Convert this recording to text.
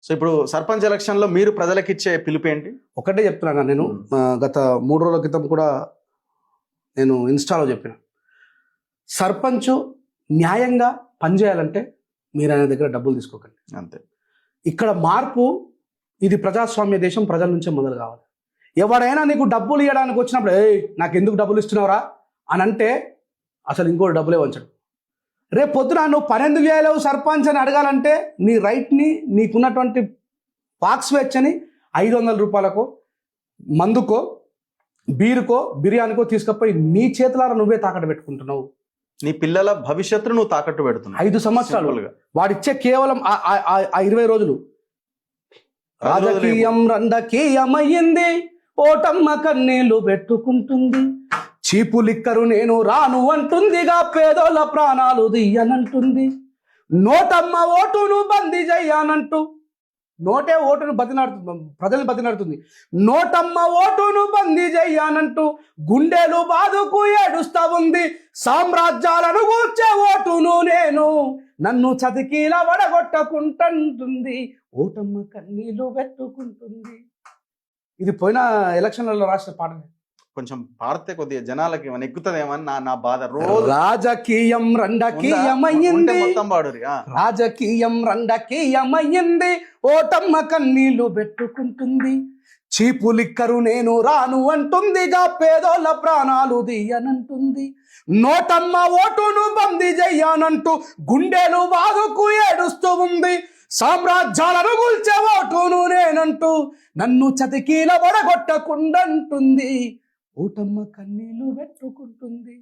So ఇప్పుడు సర్పంచ్ ఎలక్షన్లో మీరు ప్రజలకు ఇచ్చే పిలుపు ఏంటి? ఒకటే చెప్తున్నాను నేను, గత 3 రోజుల క్రితం కూడా నేను ఇన్స్టాలో చెప్పిన, సర్పంచ్ న్యాయంగా పనిచేయాలంటే మీరు ఆయన దగ్గర డబ్బులు తీసుకోకండి, అంతే. ఇక్కడ మార్పు, ఇది ప్రజాస్వామ్య దేశం, ప్రజల నుంచే మొదలు కావాలి. ఎవరైనా నీకు డబ్బులు ఇవ్వడానికి వచ్చినప్పుడు నాకు ఎందుకు డబ్బులు ఇస్తున్నావురా అని అంటే అసలు ఇంకోటి డబ్బులే వంచడు. రేపు పొద్దున నువ్వు పని ఎందుకు చేయలేవు సర్పంచ్ అని అడగాలంటే నీ రైట్ని, నీకున్నటువంటి పాక్స్ వెచ్చని 500 రూపాయలకో, మందుకో, బీరుకో, బిర్యానీకో తీసుకపోయి నీ చేతులారా నువ్వే తాకట్టు పెట్టుకుంటున్నావు. నీ పిల్లల భవిష్యత్తును నువ్వు తాకట్టు పెడుతున్నావు. 5 సంవత్సరాలు వాడిచ్చే కేవలం ఆ 20 రోజులు. రాజకీయం రండకీయమయ్యింది, ఓటమ్మ కన్నీళ్లు పెట్టుకుంటుంది, చీపు లిక్కరు నేను రాను అంటుందిగా, పేదోళ్ళ ప్రాణాలు దియ్యనంటుంది, నోటమ్మ ఓటును బందీ చెయ్యానంటూ, నోటే ఓటును ప్రజల్ని బతినాడుతుంది, నోటమ్మ ఓటును బందీ చెయ్యానంటూ గుండెలు బాదుకు ఏడుస్తా ఉంది, సామ్రాజ్యాలను కూర్చే ఓటును నేను, నన్ను చతికీల వడగొట్టకుంటుంది, ఓటమ్మ కన్నీళ్లు పెట్టుకుంటుంది. ఇది పోయిన ఎలక్షన్లలో రాసిన పాటనే. కొంచెం పాడితే కొద్దిగా జనాలకి ఏమైనా ఎక్కుతుందేమని నా బాధ. రోజు రాజకీయం రండకీయమయ్యింది, మొత్తం పాడురి. రాజకీయం రండకీయమయ్యింది, ఓటమ్మ కన్నీళ్లు పెట్టుకుంటుంది, చీపు లిక్కరు నేను రాను అంటుందిగా, పేదోళ్ళ ప్రాణాలు దియ్యనంటుంది, నోటమ్మ ఓటును బందీ చెయ్యానంటూ గుండెలు బాదుకు ఏడుస్తూ ఉంది, సామ్రాజ్యాలను కూల్చే ఓటును నేనంటూ నన్ను చతికీల వడగొట్టకుండంటుంది, ఓటమ్మ కన్నీళ్లు పెట్టుకుంటుంది.